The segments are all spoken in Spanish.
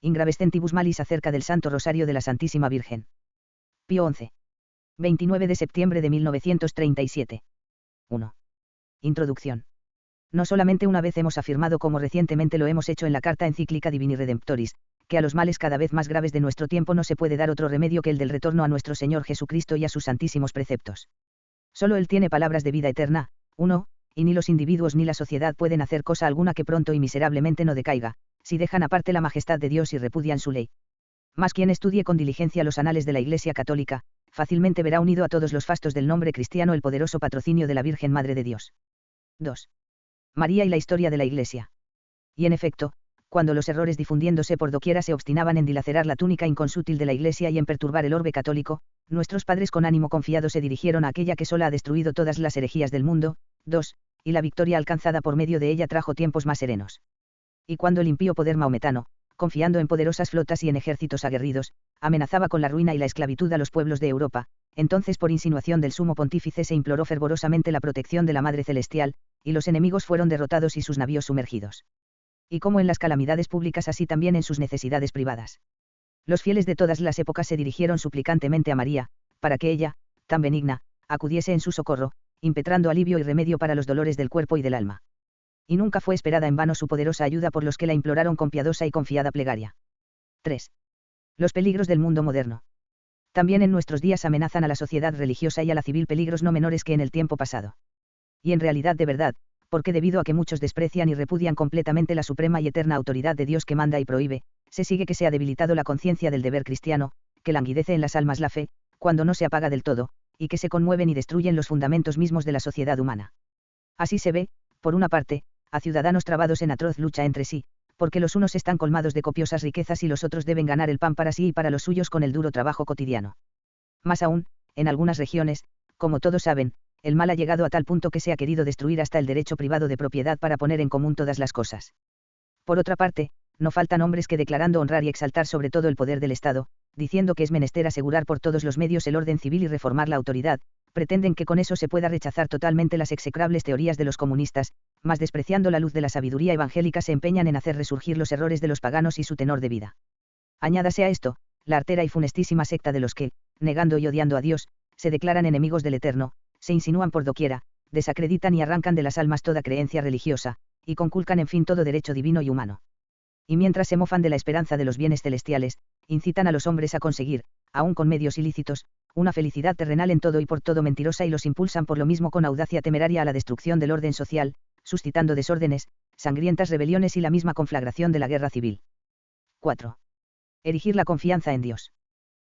Ingravestentibus malis acerca del Santo Rosario de la Santísima Virgen. Pío XI. 29 de septiembre de 1937. 1. Introducción. No solamente una vez hemos afirmado como recientemente lo hemos hecho en la carta encíclica Divini Redemptoris, que a los males cada vez más graves de nuestro tiempo no se puede dar otro remedio que el del retorno a nuestro Señor Jesucristo y a sus santísimos preceptos. Solo Él tiene palabras de vida eterna. 1. Y ni los individuos ni la sociedad pueden hacer cosa alguna que pronto y miserablemente no decaiga, si dejan aparte la majestad de Dios y repudian su ley. Mas quien estudie con diligencia los anales de la Iglesia Católica, fácilmente verá unido a todos los fastos del nombre cristiano el poderoso patrocinio de la Virgen Madre de Dios. 2. María y la historia de la Iglesia. Y en efecto, cuando los errores difundiéndose por doquiera se obstinaban en dilacerar la túnica inconsútil de la Iglesia y en perturbar el orbe católico, nuestros padres con ánimo confiado se dirigieron a aquella que sola ha destruido todas las herejías del mundo. 2. Y la victoria alcanzada por medio de ella trajo tiempos más serenos. Y cuando el impío poder maometano, confiando en poderosas flotas y en ejércitos aguerridos, amenazaba con la ruina y la esclavitud a los pueblos de Europa, entonces por insinuación del sumo pontífice se imploró fervorosamente la protección de la Madre Celestial, y los enemigos fueron derrotados y sus navíos sumergidos. Y como en las calamidades públicas así también en sus necesidades privadas. Los fieles de todas las épocas se dirigieron suplicantemente a María, para que ella, tan benigna, acudiese en su socorro, impetrando alivio y remedio para los dolores del cuerpo y del alma. Y nunca fue esperada en vano su poderosa ayuda por los que la imploraron con piadosa y confiada plegaria. 3. Los peligros del mundo moderno. También en nuestros días amenazan a la sociedad religiosa y a la civil peligros no menores que en el tiempo pasado. Y en realidad de verdad, porque debido a que muchos desprecian y repudian completamente la suprema y eterna autoridad de Dios que manda y prohíbe, se sigue que se ha debilitado la conciencia del deber cristiano, que languidece en las almas la fe, cuando no se apaga del todo, y que se conmueven y destruyen los fundamentos mismos de la sociedad humana. Así se ve, por una parte, a ciudadanos trabados en atroz lucha entre sí, porque los unos están colmados de copiosas riquezas y los otros deben ganar el pan para sí y para los suyos con el duro trabajo cotidiano. Más aún, en algunas regiones, como todos saben, el mal ha llegado a tal punto que se ha querido destruir hasta el derecho privado de propiedad para poner en común todas las cosas. Por otra parte, no faltan hombres que declarando honrar y exaltar sobre todo el poder del Estado, diciendo que es menester asegurar por todos los medios el orden civil y reformar la autoridad, pretenden que con eso se pueda rechazar totalmente las execrables teorías de los comunistas, mas despreciando la luz de la sabiduría evangélica se empeñan en hacer resurgir los errores de los paganos y su tenor de vida. Añádase a esto, la artera y funestísima secta de los que, negando y odiando a Dios, se declaran enemigos del Eterno, se insinúan por doquiera, desacreditan y arrancan de las almas toda creencia religiosa, y conculcan en fin todo derecho divino y humano. Y mientras se mofan de la esperanza de los bienes celestiales, incitan a los hombres a conseguir, aun con medios ilícitos, una felicidad terrenal en todo y por todo mentirosa y los impulsan por lo mismo con audacia temeraria a la destrucción del orden social, suscitando desórdenes, sangrientas rebeliones y la misma conflagración de la guerra civil. 4. Erigir la confianza en Dios.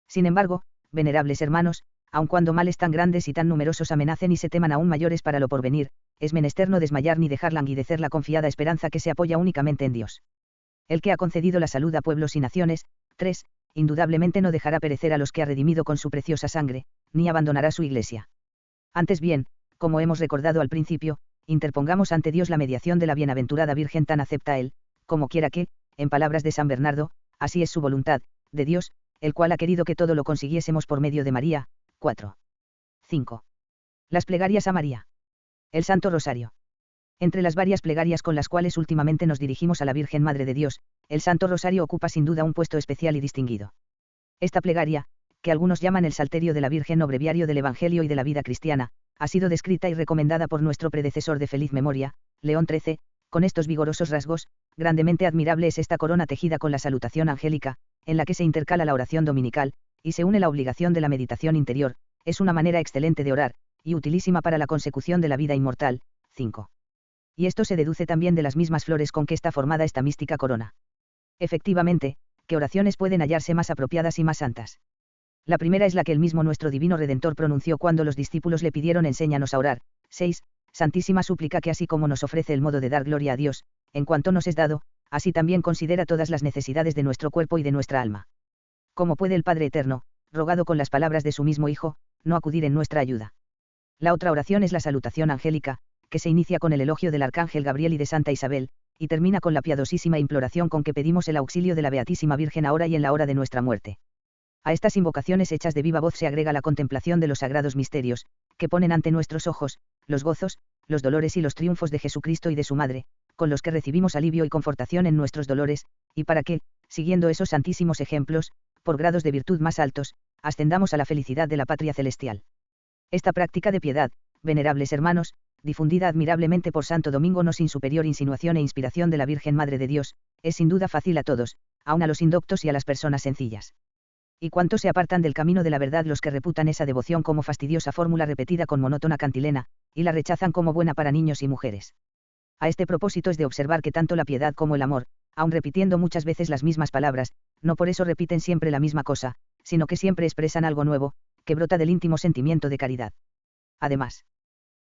Sin embargo, venerables hermanos, aun cuando males tan grandes y tan numerosos amenacen y se teman aún mayores para lo porvenir, es menester no desmayar ni dejar languidecer la confiada esperanza que se apoya únicamente en Dios. El que ha concedido la salud a pueblos y naciones. 3. Indudablemente no dejará perecer a los que ha redimido con su preciosa sangre, ni abandonará su iglesia. Antes bien, como hemos recordado al principio, interpongamos ante Dios la mediación de la bienaventurada Virgen tan acepta Él, como quiera que, en palabras de San Bernardo, así es su voluntad, de Dios, el cual ha querido que todo lo consiguiésemos por medio de María. 4. 5. Las plegarias a María. El Santo Rosario. Entre las varias plegarias con las cuales últimamente nos dirigimos a la Virgen Madre de Dios, el Santo Rosario ocupa sin duda un puesto especial y distinguido. Esta plegaria, que algunos llaman el Salterio de la Virgen o breviario del Evangelio y de la vida cristiana, ha sido descrita y recomendada por nuestro predecesor de feliz memoria, León XIII, con estos vigorosos rasgos: grandemente admirable es esta corona tejida con la salutación angélica, en la que se intercala la oración dominical, y se une la obligación de la meditación interior, es una manera excelente de orar, y utilísima para la consecución de la vida inmortal. 5. Y esto se deduce también de las mismas flores con que está formada esta mística corona. Efectivamente, ¿qué oraciones pueden hallarse más apropiadas y más santas? La primera es la que el mismo nuestro divino Redentor pronunció cuando los discípulos le pidieron enséñanos a orar. 6. Santísima súplica que así como nos ofrece el modo de dar gloria a Dios, en cuanto nos es dado, así también considera todas las necesidades de nuestro cuerpo y de nuestra alma. ¿Cómo puede el Padre Eterno, rogado con las palabras de su mismo Hijo, no acudir en nuestra ayuda? La otra oración es la salutación angélica, que se inicia con el elogio del Arcángel Gabriel y de Santa Isabel, y termina con la piadosísima imploración con que pedimos el auxilio de la Beatísima Virgen ahora y en la hora de nuestra muerte. A estas invocaciones hechas de viva voz se agrega la contemplación de los sagrados misterios, que ponen ante nuestros ojos, los gozos, los dolores y los triunfos de Jesucristo y de su Madre, con los que recibimos alivio y confortación en nuestros dolores, y para que, siguiendo esos santísimos ejemplos, por grados de virtud más altos, ascendamos a la felicidad de la patria celestial. Esta práctica de piedad, venerables hermanos, difundida admirablemente por Santo Domingo no sin superior insinuación e inspiración de la Virgen Madre de Dios, es sin duda fácil a todos, aun a los indoctos y a las personas sencillas. Y cuánto se apartan del camino de la verdad los que reputan esa devoción como fastidiosa fórmula repetida con monótona cantilena, y la rechazan como buena para niños y mujeres. A este propósito es de observar que tanto la piedad como el amor, aun repitiendo muchas veces las mismas palabras, no por eso repiten siempre la misma cosa, sino que siempre expresan algo nuevo, que brota del íntimo sentimiento de caridad. Además,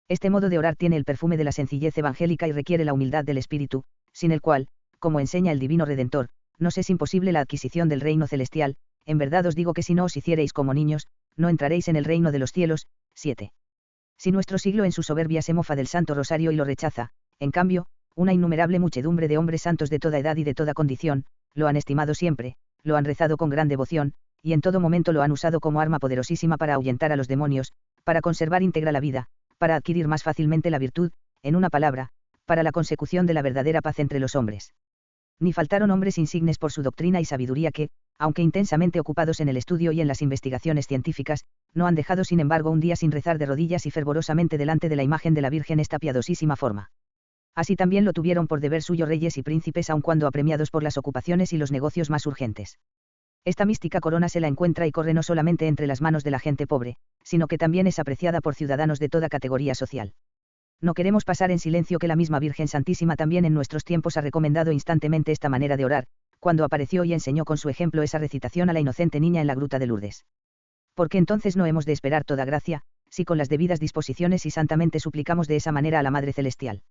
este modo de orar tiene el perfume de la sencillez evangélica y requiere la humildad del espíritu, sin el cual, como enseña el Divino Redentor, nos es imposible la adquisición del reino celestial. En verdad os digo que si no os hiciereis como niños, no entraréis en el reino de los cielos. 7. Si nuestro siglo en su soberbia se mofa del Santo Rosario y lo rechaza, en cambio, una innumerable muchedumbre de hombres santos de toda edad y de toda condición, lo han estimado siempre, lo han rezado con gran devoción, y en todo momento lo han usado como arma poderosísima para ahuyentar a los demonios, para conservar íntegra la vida, para adquirir más fácilmente la virtud, en una palabra, para la consecución de la verdadera paz entre los hombres. Ni faltaron hombres insignes por su doctrina y sabiduría que, aunque intensamente ocupados en el estudio y en las investigaciones científicas, no han dejado sin embargo un día sin rezar de rodillas y fervorosamente delante de la imagen de la Virgen esta piadosísima forma. Así también lo tuvieron por deber suyo reyes y príncipes aun cuando apremiados por las ocupaciones y los negocios más urgentes. Esta mística corona se la encuentra y corre no solamente entre las manos de la gente pobre, sino que también es apreciada por ciudadanos de toda categoría social. No queremos pasar en silencio que la misma Virgen Santísima también en nuestros tiempos ha recomendado instantemente esta manera de orar, cuando apareció y enseñó con su ejemplo esa recitación a la inocente niña en la gruta de Lourdes. Porque entonces no hemos de esperar toda gracia, si con las debidas disposiciones y santamente suplicamos de esa manera a la Madre Celestial.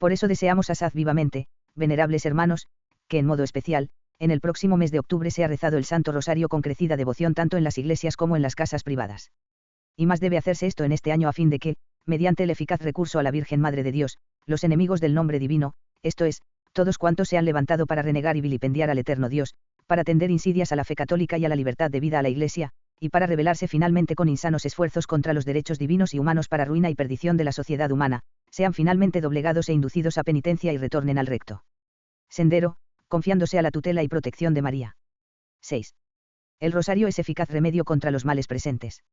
Por eso deseamos asaz vivamente, venerables hermanos, que en modo especial, en el próximo mes de octubre sea rezado el Santo Rosario con crecida devoción tanto en las iglesias como en las casas privadas. Y más debe hacerse esto en este año a fin de que, mediante el eficaz recurso a la Virgen Madre de Dios, los enemigos del nombre divino, esto es, todos cuantos se han levantado para renegar y vilipendiar al eterno Dios, para tender insidias a la fe católica y a la libertad de vida a la Iglesia, y para rebelarse finalmente con insanos esfuerzos contra los derechos divinos y humanos para ruina y perdición de la sociedad humana, sean finalmente doblegados e inducidos a penitencia y retornen al recto sendero, confiándose a la tutela y protección de María. 6. El rosario es eficaz remedio contra los males presentes.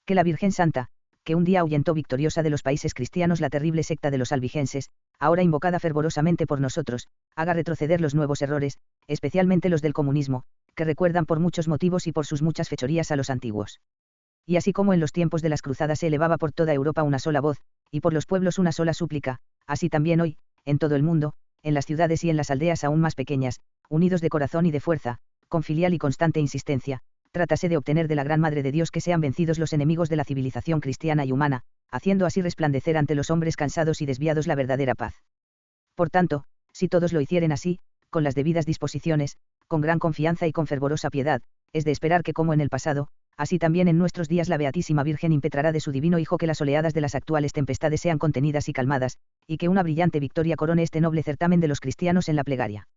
Que la Virgen Santa, que un día ahuyentó victoriosa de los países cristianos la terrible secta de los albigenses, ahora invocada fervorosamente por nosotros, haga retroceder los nuevos errores, especialmente los del comunismo, que recuerdan por muchos motivos y por sus muchas fechorías a los antiguos. Y así como en los tiempos de las cruzadas se elevaba por toda Europa una sola voz, y por los pueblos una sola súplica, así también hoy, en todo el mundo, en las ciudades y en las aldeas aún más pequeñas, unidos de corazón y de fuerza, con filial y constante insistencia, trátase de obtener de la Gran Madre de Dios que sean vencidos los enemigos de la civilización cristiana y humana, haciendo así resplandecer ante los hombres cansados y desviados la verdadera paz. Por tanto, si todos lo hicieren así, con las debidas disposiciones, con gran confianza y con fervorosa piedad, es de esperar que como en el pasado, así también en nuestros días la Beatísima Virgen impetrará de su divino Hijo que las oleadas de las actuales tempestades sean contenidas y calmadas, y que una brillante victoria corone este noble certamen de los cristianos en la plegaria.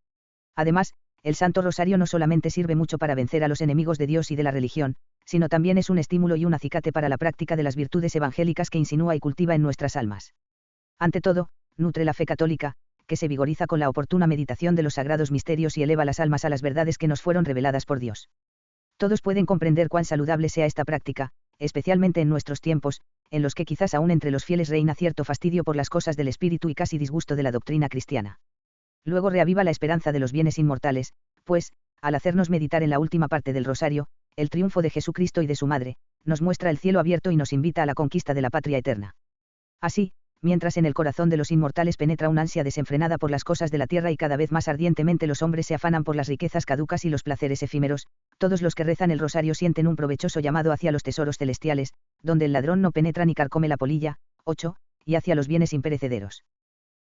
Además, el Santo Rosario no solamente sirve mucho para vencer a los enemigos de Dios y de la religión, sino también es un estímulo y un acicate para la práctica de las virtudes evangélicas que insinúa y cultiva en nuestras almas. Ante todo, nutre la fe católica, que se vigoriza con la oportuna meditación de los sagrados misterios y eleva las almas a las verdades que nos fueron reveladas por Dios. Todos pueden comprender cuán saludable sea esta práctica, especialmente en nuestros tiempos, en los que quizás aún entre los fieles reina cierto fastidio por las cosas del espíritu y casi disgusto de la doctrina cristiana. Luego reaviva la esperanza de los bienes inmortales, pues, al hacernos meditar en la última parte del rosario, el triunfo de Jesucristo y de su Madre, nos muestra el cielo abierto y nos invita a la conquista de la patria eterna. Así, mientras en el corazón de los inmortales penetra una ansia desenfrenada por las cosas de la tierra y cada vez más ardientemente los hombres se afanan por las riquezas caducas y los placeres efímeros, todos los que rezan el rosario sienten un provechoso llamado hacia los tesoros celestiales, donde el ladrón no penetra ni carcome la polilla. 8, y hacia los bienes imperecederos.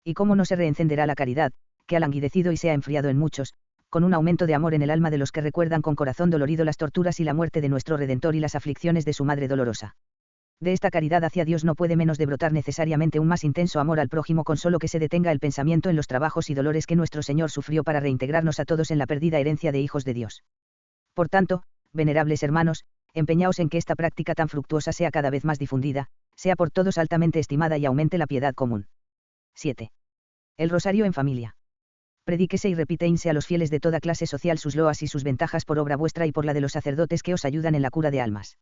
Y cómo no se reencenderá la caridad, que ha languidecido y se ha enfriado en muchos, con un aumento de amor en el alma de los que recuerdan con corazón dolorido las torturas y la muerte de nuestro Redentor y las aflicciones de su Madre dolorosa. De esta caridad hacia Dios no puede menos de brotar necesariamente un más intenso amor al prójimo con solo que se detenga el pensamiento en los trabajos y dolores que nuestro Señor sufrió para reintegrarnos a todos en la perdida herencia de hijos de Dios. Por tanto, venerables hermanos, empeñaos en que esta práctica tan fructuosa sea cada vez más difundida, sea por todos altamente estimada y aumente la piedad común. 7. El rosario en familia. Predíquese y repítense a los fieles de toda clase social sus loas y sus ventajas por obra vuestra y por la de los sacerdotes que os ayudan en la cura de almas.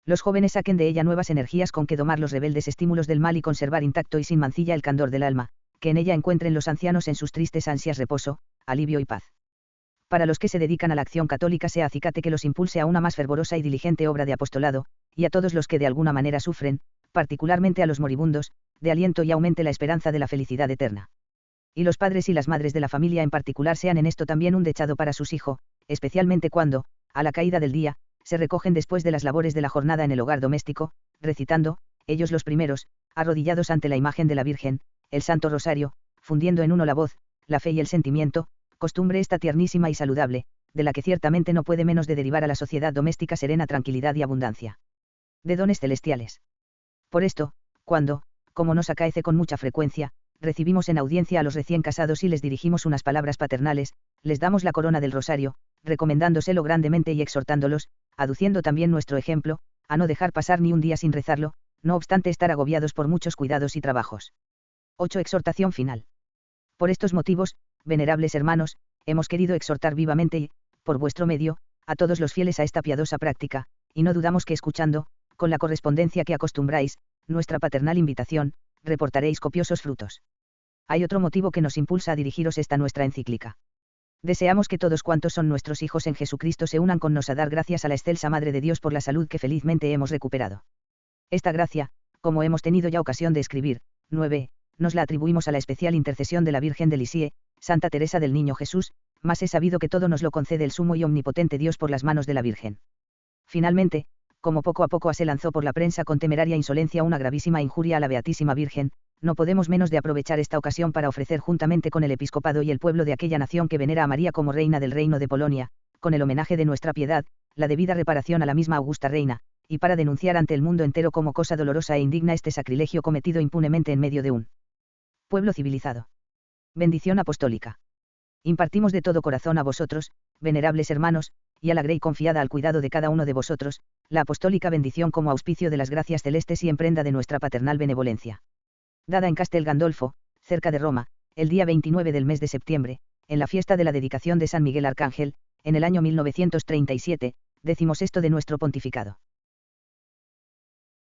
Los jóvenes saquen de ella nuevas energías con que domar los rebeldes estímulos del mal y conservar intacto y sin mancilla el candor del alma, que en ella encuentren los ancianos en sus tristes ansias reposo, alivio y paz. Para los que se dedican a la acción católica sea acicate que los impulse a una más fervorosa y diligente obra de apostolado, y a todos los que de alguna manera sufren, particularmente a los moribundos, de aliento y aumente la esperanza de la felicidad eterna. Y los padres y las madres de la familia en particular sean en esto también un dechado para sus hijos, especialmente cuando, a la caída del día, se recogen después de las labores de la jornada en el hogar doméstico, recitando, ellos los primeros, arrodillados ante la imagen de la Virgen, el Santo Rosario, fundiendo en uno la voz, la fe y el sentimiento, costumbre esta tiernísima y saludable, de la que ciertamente no puede menos de derivar a la sociedad doméstica serena tranquilidad y abundancia de dones celestiales. Por esto, cuando, como nos acaece con mucha frecuencia, recibimos en audiencia a los recién casados y les dirigimos unas palabras paternales, les damos la corona del rosario, recomendándoselo grandemente y exhortándolos, aduciendo también nuestro ejemplo, a no dejar pasar ni un día sin rezarlo, no obstante estar agobiados por muchos cuidados y trabajos. 8. Exhortación final. Por estos motivos, venerables hermanos, hemos querido exhortar vivamente y, por vuestro medio, a todos los fieles a esta piadosa práctica, y no dudamos que escuchando, con la correspondencia que acostumbráis, nuestra paternal invitación, reportaréis copiosos frutos. Hay otro motivo que nos impulsa a dirigiros esta nuestra encíclica. Deseamos que todos cuantos son nuestros hijos en Jesucristo se unan con nos a dar gracias a la excelsa Madre de Dios por la salud que felizmente hemos recuperado. Esta gracia, como hemos tenido ya ocasión de escribir, 9, nos la atribuimos a la especial intercesión de la Virgen de Lisieux, Santa Teresa del Niño Jesús, mas he sabido que todo nos lo concede el sumo y omnipotente Dios por las manos de la Virgen. Finalmente, como poco a poco se lanzó por la prensa con temeraria insolencia una gravísima injuria a la Beatísima Virgen, no podemos menos de aprovechar esta ocasión para ofrecer juntamente con el episcopado y el pueblo de aquella nación que venera a María como reina del reino de Polonia, con el homenaje de nuestra piedad, la debida reparación a la misma augusta reina, y para denunciar ante el mundo entero como cosa dolorosa e indigna este sacrilegio cometido impunemente en medio de un pueblo civilizado. Bendición apostólica. Impartimos de todo corazón a vosotros, venerables hermanos, y a la grey confiada al cuidado de cada uno de vosotros, la apostólica bendición como auspicio de las gracias celestes y en prenda de nuestra paternal benevolencia. Dada en Castel Gandolfo, cerca de Roma, el día 29 del mes de septiembre, en la fiesta de la dedicación de San Miguel Arcángel, en el año 1937, 16º de nuestro pontificado.